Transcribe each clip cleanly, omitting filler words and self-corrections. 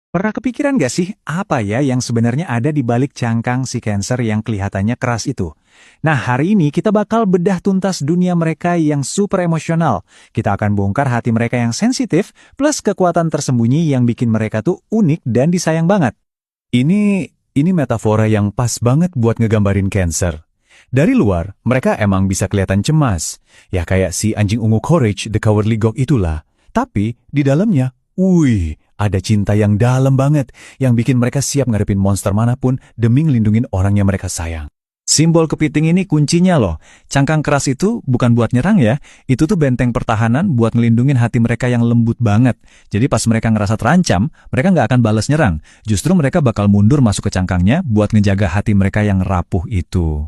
Pernah kepikiran gak sih apa ya yang sebenarnya ada di balik cangkang si Cancer yang kelihatannya keras itu? Nah, hari ini kita bakal bedah tuntas dunia mereka yang super emosional. Kita akan bongkar hati mereka yang sensitif, plus kekuatan tersembunyi yang bikin mereka tuh unik dan disayang banget. Ini metafora yang pas banget buat ngegambarin Cancer. Dari luar, mereka emang bisa kelihatan cemas. Ya kayak si anjing ungu Courage, the Cowardly Dog itulah. Tapi, di dalamnya, wih, ada cinta yang dalam banget, yang bikin mereka siap ngadepin monster manapun demi ngelindungin orang yang mereka sayang. Simbol kepiting ini kuncinya loh. Cangkang keras itu bukan buat nyerang ya, itu tuh benteng pertahanan buat ngelindungin hati mereka yang lembut banget. Jadi pas mereka ngerasa terancam, mereka nggak akan balas nyerang. Justru mereka bakal mundur masuk ke cangkangnya buat ngejaga hati mereka yang rapuh itu.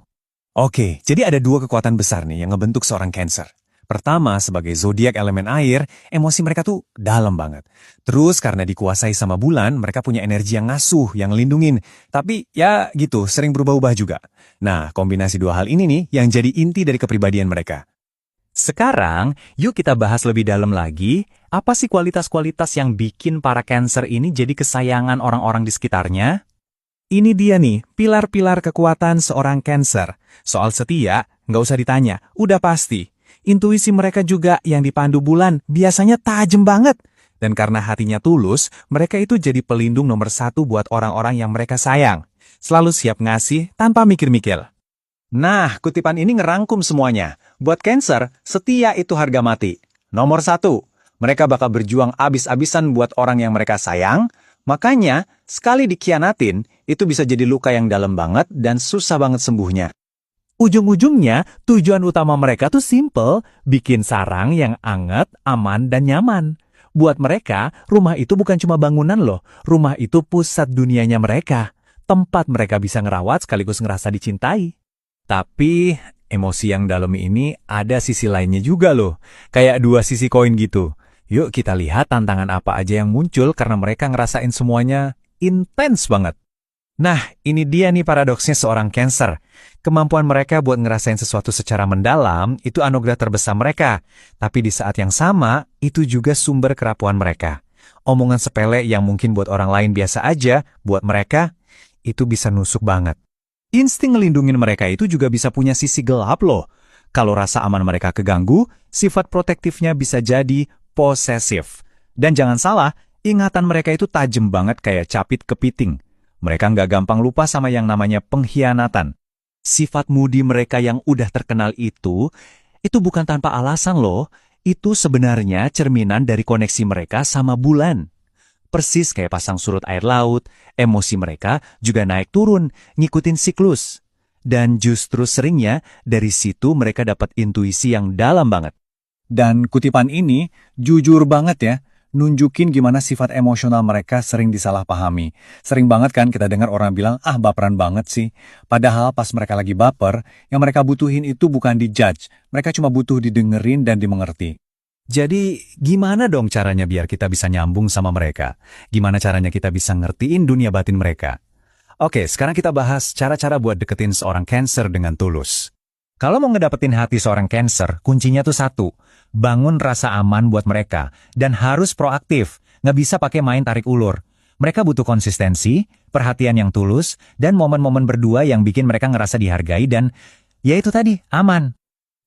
Oke, jadi ada dua kekuatan besar nih yang ngebentuk seorang Cancer. Pertama, sebagai zodiak elemen air, emosi mereka tuh dalam banget. Terus karena dikuasai sama bulan, mereka punya energi yang ngasuh, yang ngelindungin. Tapi ya gitu, sering berubah-ubah juga. Nah, kombinasi dua hal ini nih yang jadi inti dari kepribadian mereka. Sekarang, yuk kita bahas lebih dalam lagi, apa sih kualitas-kualitas yang bikin para Cancer ini jadi kesayangan orang-orang di sekitarnya? Ini dia nih, pilar-pilar kekuatan seorang Cancer. Soal setia, nggak usah ditanya, udah pasti. Intuisi mereka juga yang dipandu bulan biasanya tajam banget. Dan karena hatinya tulus, mereka itu jadi pelindung nomor satu buat orang-orang yang mereka sayang. Selalu siap ngasih tanpa mikir-mikir. Nah, kutipan ini ngerangkum semuanya. Buat Cancer, setia itu harga mati. Nomor satu, mereka bakal berjuang abis-abisan buat orang yang mereka sayang. Makanya, sekali dikhianatin, itu bisa jadi luka yang dalam banget dan susah banget sembuhnya. Ujung-ujungnya, tujuan utama mereka tuh simple, bikin sarang yang anget, aman, dan nyaman. Buat mereka, rumah itu bukan cuma bangunan loh, rumah itu pusat dunianya mereka. Tempat mereka bisa ngerawat sekaligus ngerasa dicintai. Tapi, emosi yang dalam ini ada sisi lainnya juga loh, kayak dua sisi koin gitu. Yuk kita lihat tantangan apa aja yang muncul karena mereka ngerasain semuanya intens banget. Nah, ini dia nih paradoksnya seorang Cancer. Kemampuan mereka buat ngerasain sesuatu secara mendalam itu anugerah terbesar mereka. Tapi di saat yang sama, itu juga sumber kerapuan mereka. Omongan sepele yang mungkin buat orang lain biasa aja, buat mereka, itu bisa nusuk banget. Insting ngelindungin mereka itu juga bisa punya sisi gelap loh. Kalau rasa aman mereka keganggu, sifat protektifnya bisa jadi posesif. Dan jangan salah, ingatan mereka itu tajam banget kayak capit kepiting. Mereka nggak gampang lupa sama yang namanya pengkhianatan. Sifat moody mereka yang udah terkenal itu bukan tanpa alasan loh. Itu sebenarnya cerminan dari koneksi mereka sama bulan. Persis kayak pasang surut air laut, emosi mereka juga naik turun, ngikutin siklus. Dan justru seringnya dari situ mereka dapat intuisi yang dalam banget. Dan kutipan ini jujur banget ya, nunjukin gimana sifat emosional mereka sering disalahpahami. Sering banget kan kita dengar orang bilang, baperan banget sih. Padahal pas mereka lagi baper, yang mereka butuhin itu bukan dijudge. Mereka cuma butuh didengerin dan dimengerti. Jadi, gimana dong caranya biar kita bisa nyambung sama mereka? Gimana caranya kita bisa ngertiin dunia batin mereka? Oke, sekarang kita bahas cara-cara buat deketin seorang Cancer dengan tulus. Kalau mau ngedapetin hati seorang Cancer, kuncinya tuh satu. Bangun rasa aman buat mereka. Dan harus proaktif. Nggak bisa pakai main tarik ulur. Mereka butuh konsistensi, perhatian yang tulus, dan momen-momen berdua yang bikin mereka ngerasa dihargai dan, ya itu tadi, aman.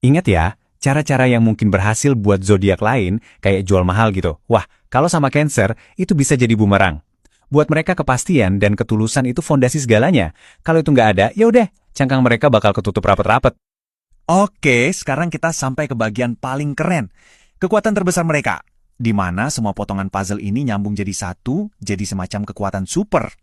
Ingat ya, cara-cara yang mungkin berhasil buat zodiak lain, kayak jual mahal gitu. Wah, kalau sama Cancer, itu bisa jadi bumerang. Buat mereka kepastian dan ketulusan itu fondasi segalanya. Kalau itu nggak ada, ya udah, cangkang mereka bakal ketutup rapat-rapat. Oke, sekarang kita sampai ke bagian paling keren. Kekuatan terbesar mereka. Di mana semua potongan puzzle ini nyambung jadi satu, jadi semacam kekuatan super.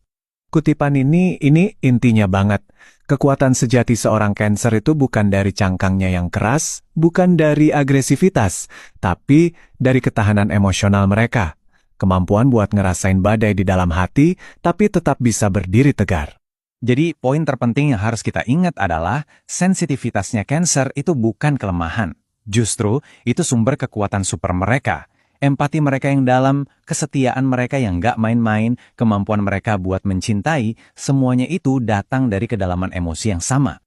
Kutipan ini intinya banget. Kekuatan sejati seorang Cancer itu bukan dari cangkangnya yang keras, bukan dari agresivitas, tapi dari ketahanan emosional mereka. Kemampuan buat ngerasain badai di dalam hati, tapi tetap bisa berdiri tegar. Jadi, poin terpenting yang harus kita ingat adalah sensitivitasnya Cancer itu bukan kelemahan. Justru, itu sumber kekuatan super mereka. Empati mereka yang dalam, kesetiaan mereka yang nggak main-main, kemampuan mereka buat mencintai, semuanya itu datang dari kedalaman emosi yang sama.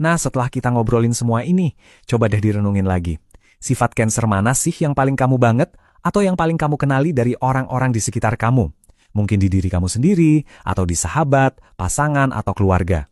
Nah, setelah kita ngobrolin semua ini, coba deh direnungin lagi. Sifat Cancer mana sih yang paling kamu banget, atau yang paling kamu kenali dari orang-orang di sekitar kamu? Mungkin di diri kamu sendiri, atau di sahabat, pasangan, atau keluarga.